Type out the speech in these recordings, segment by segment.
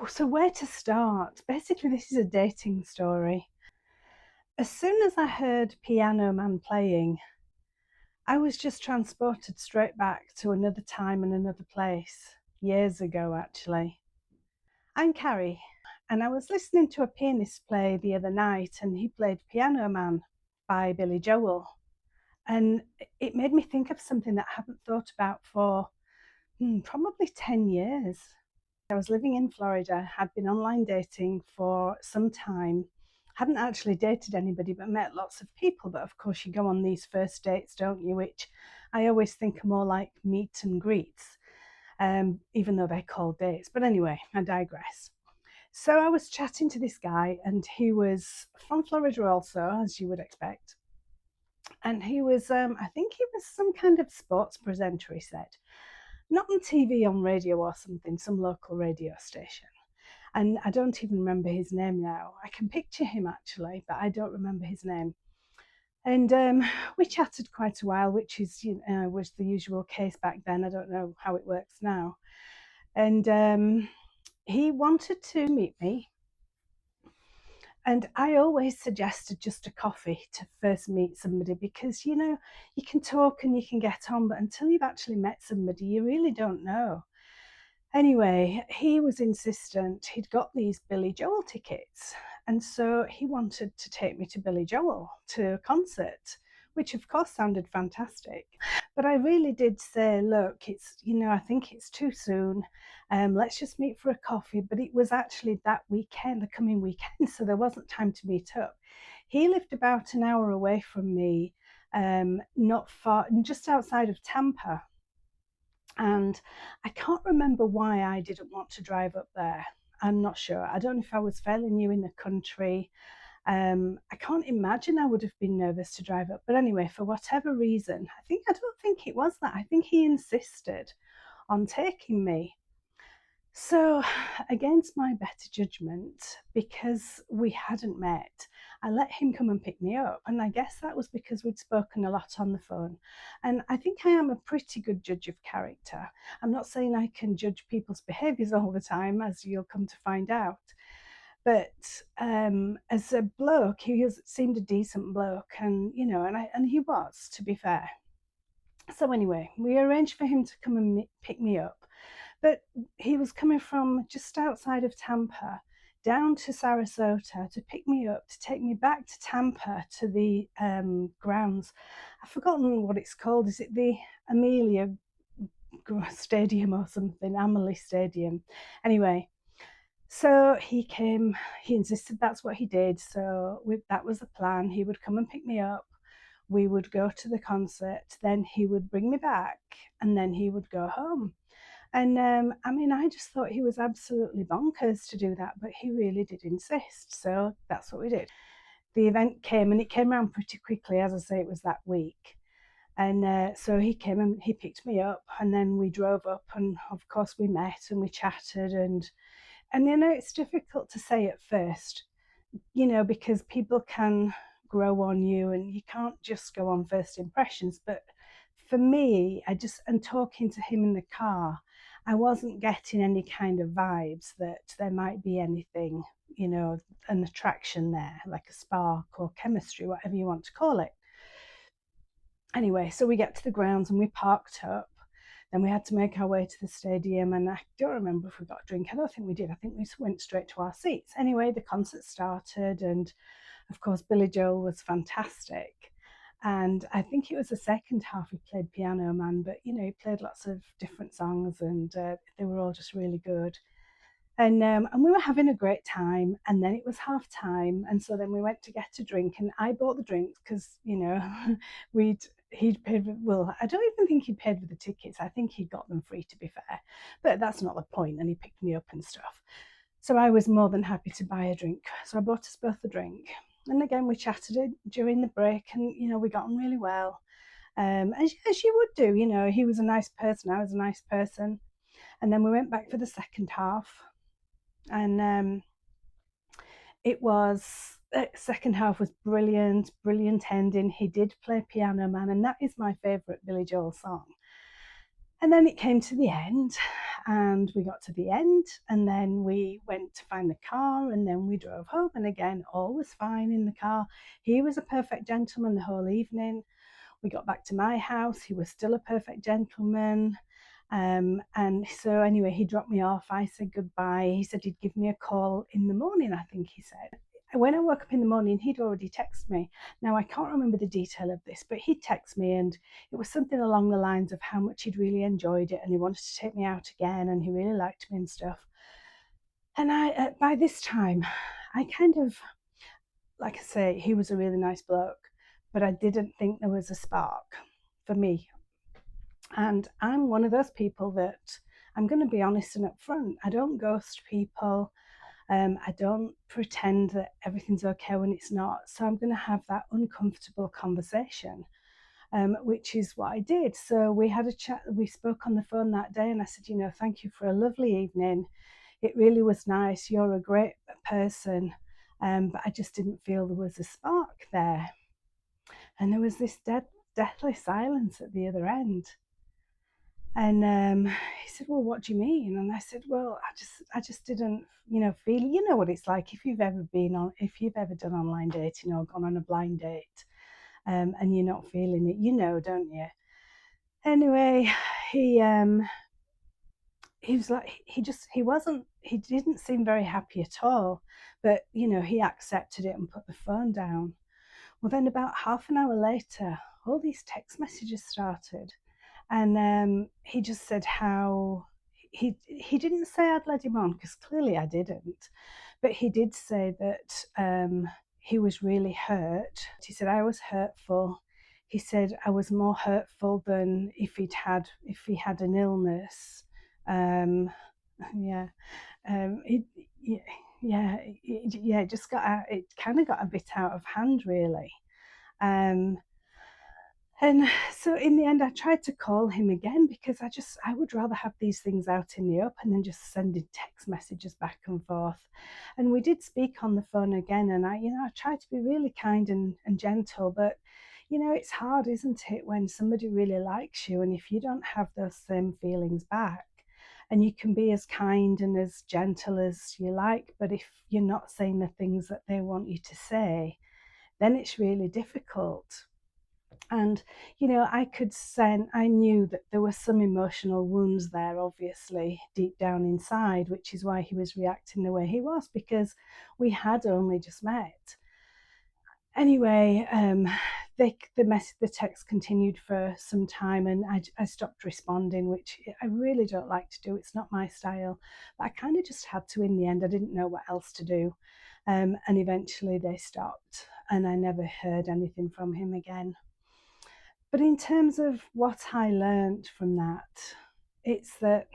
So where to start? Basically, this is a dating story. As soon as I heard Piano Man playing, I was just transported straight back to another time and another place, years ago actually. I'm Cari, and I was listening to a pianist play the other night, and he played Piano Man by Billy Joel. And it made me think of something that I haven't thought about for probably 10 years. I was living in Florida, had been online dating for some time, hadn't actually dated anybody but met lots of people. But of course, you go on these first dates, don't you? Which I always think are more like meet and greets, even though they're called dates. But anyway, I digress. So I was chatting to this guy, and he was from Florida also, as you would expect. And he was, I think he was some kind of sports presenter, he said. Not on TV, on radio or something, some local radio station. And I don't even remember his name now. I can picture him actually, but I don't remember his name. And we chatted quite a while, which is was the usual case back then. I don't know how it works now. And he wanted to meet me, and I always suggested just a coffee to first meet somebody, because you can talk and you can get on, but until you've actually met somebody, you really don't know. Anyway, he was insistent. He'd got these Billy Joel tickets, and so he wanted to take me to Billy Joel to a concert, which of course sounded fantastic. But I really did say, look, I think it's too soon. Let's just meet for a coffee. But it was actually that weekend, the coming weekend, so there wasn't time to meet up. He lived about an hour away from me, not far, just outside of Tampa. And I can't remember why I didn't want to drive up there. I'm not sure. I don't know if I was fairly new in the country. I can't imagine I would have been nervous to drive up. But anyway, for whatever reason, I don't think it was that. I think he insisted on taking me. So, against my better judgment, because we hadn't met, I let him come and pick me up. And I guess that was because we'd spoken a lot on the phone. And I think I am a pretty good judge of character. I'm not saying I can judge people's behaviours all the time, as you'll come to find out. But as a bloke, seemed a decent bloke, and and he was, to be fair. So anyway, we arranged for him to come and pick me up. But he was coming from just outside of Tampa down to Sarasota to pick me up, to take me back to Tampa to the grounds. I've forgotten what it's called. Is it the Amelia Stadium or something? Amalie Stadium. Anyway, so he came, he insisted that's what he did. So that was the plan. He would come and pick me up. We would go to the concert. Then he would bring me back, and then he would go home. And I just thought he was absolutely bonkers to do that, but he really did insist. So that's what we did. The event came, and it came around pretty quickly. As I say, it was that week. And so he came and he picked me up, and then we drove up, and of course we met and we chatted. And it's difficult to say at first, because people can grow on you and you can't just go on first impressions. But for me, and talking to him in the car, I wasn't getting any kind of vibes that there might be anything, an attraction there, like a spark or chemistry, whatever you want to call it. Anyway, so we get to the grounds and we parked up. Then we had to make our way to the stadium, and I don't remember if we got a drink. I don't think we did. I think we went straight to our seats. Anyway, the concert started, and of course, Billy Joel was fantastic. And I think it was the second half he played Piano Man, but he played lots of different songs, and they were all just really good. And we were having a great time, and then it was half time, and so then we went to get a drink, and I bought the drinks because he'd paid. Well, I don't even think he'd paid for the tickets. I think he'd got them free, to be fair, but that's not the point. And he picked me up and stuff, so I was more than happy to buy a drink. So I bought us both a drink, and again we chatted during the break, and we got on really well, as you would do. He was a nice person, I was a nice person, and then we went back for the second half. And it was second half was brilliant ending. He did play Piano Man, and that is my favorite Billy Joel song. And then it came to the end, and we got to the end, and then we went to find the car, and then we drove home. And again, all was fine in the car. He was a perfect gentleman the whole evening. We got back to my house. He was still a perfect gentleman. And so, anyway, he dropped me off. I said goodbye. He said he'd give me a call in the morning, I think he said. When I woke up in the morning, he'd already texted me. Now, I can't remember the detail of this, but he'd text me, and it was something along the lines of how much he'd really enjoyed it and he wanted to take me out again and he really liked me and stuff. And by this time, I kind of, like I say, he was a really nice bloke, but I didn't think there was a spark for me. And I'm one of those people that I'm going to be honest and upfront. I don't ghost people. I don't pretend that everything's okay when it's not. So I'm going to have that uncomfortable conversation, which is what I did. So we had a chat, we spoke on the phone that day, and I said, thank you for a lovely evening. It really was nice. You're a great person. But I just didn't feel there was a spark there. And there was this deathly silence at the other end. And he said, "Well, what do you mean?" And I said, "Well, I just didn't, feel. You know what it's like if you've ever done online dating or gone on a blind date, and you're not feeling it, don't you?" Anyway, he he was like, he didn't seem very happy at all, but he accepted it and put the phone down. Well, then about half an hour later, all these text messages started. And he just said how he didn't say I'd led him on, because clearly I didn't, but he did say that he was really hurt. He said I was hurtful. He said I was more hurtful than if he had an illness. Um, yeah, it, yeah, it just got out. It kind of got a bit out of hand, really. Um, and so in the end, I tried to call him again, because I would rather have these things out in the open than just sending text messages back and forth. And we did speak on the phone again, and I tried to be really kind and gentle, but it's hard, isn't it, when somebody really likes you, and if you don't have those same feelings back, and you can be as kind and as gentle as you like, but if you're not saying the things that they want you to say, then it's really difficult. And I knew that there were some emotional wounds there, obviously deep down inside, which is why he was reacting the way he was, because we had only just met. Anyway, the text continued for some time, and I stopped responding, which I really don't like to do. It's not my style, but I kind of just had to in the end. I didn't know what else to do, and eventually they stopped, and I never heard anything from him again. But in terms of what I learned from that, it's that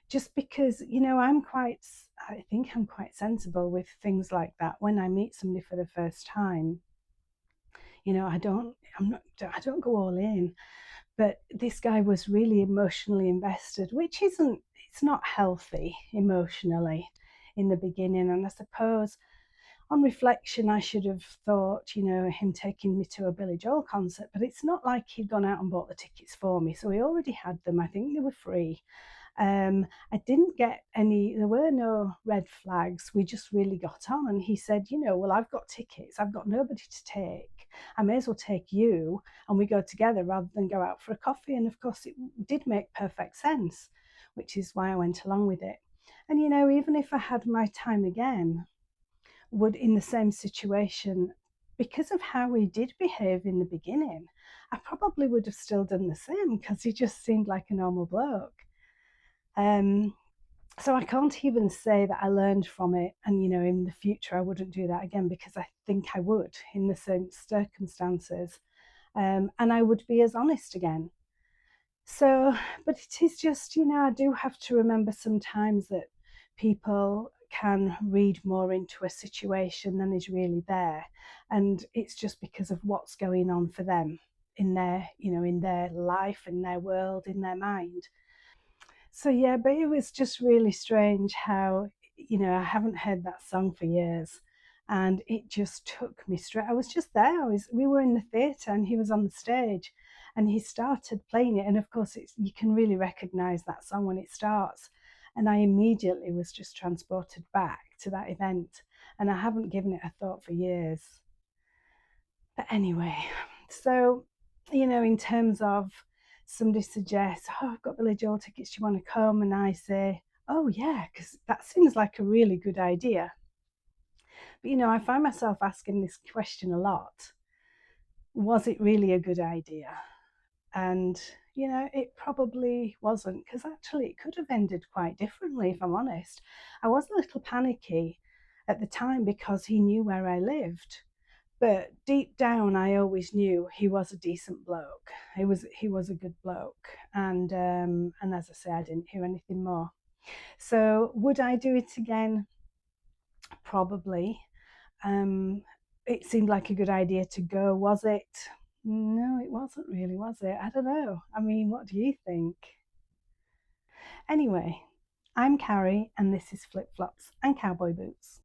just because, I think I'm quite sensible with things like that. When I meet somebody for the first time, I don't go all in. But this guy was really emotionally invested, which it's not healthy emotionally in the beginning. And I suppose on reflection, I should have thought, him taking me to a Billy Joel concert, but it's not like he'd gone out and bought the tickets for me. So he already had them. I think they were free. I didn't get there were no red flags. We just really got on. And he said, well, I've got tickets. I've got nobody to take. I may as well take you, and we go together rather than go out for a coffee. And of course, it did make perfect sense, which is why I went along with it. And, even if I had my time again, would in the same situation, because of how he did behave in the beginning, I probably would have still done the same, because he just seemed like a normal bloke. So I can't even say that I learned from it, and in the future I wouldn't do that again, because I think I would in the same circumstances, and I would be as honest again. So, but it is just, I do have to remember sometimes that people can read more into a situation than is really there. And it's just because of what's going on for them in their life, in their world, in their mind. So, yeah, but it was just really strange how, I haven't heard that song for years. And it just took me straight. I was just there. We were in the theatre and he was on the stage. And he started playing it, and of course you can really recognize that song when it starts, and I immediately was just transported back to that event, and I haven't given it a thought for years. But anyway, so in terms of somebody suggests, oh, I've got Billy Joel tickets, do you want to come? And I say, oh yeah, because that seems like a really good idea. But I find myself asking this question a lot. Was it really a good idea? And it probably wasn't, because actually it could have ended quite differently, if I'm honest. I was a little panicky at the time because he knew where I lived. But deep down, I always knew he was a decent bloke. He was a good bloke, and as I say, I didn't hear anything more. So would I do it again? Probably. Um, it seemed like a good idea to go. Was it? No, it wasn't really, was it? I don't know. I mean, what do you think? Anyway, I'm Cari, and this is Flip Flops and Cowboy Boots.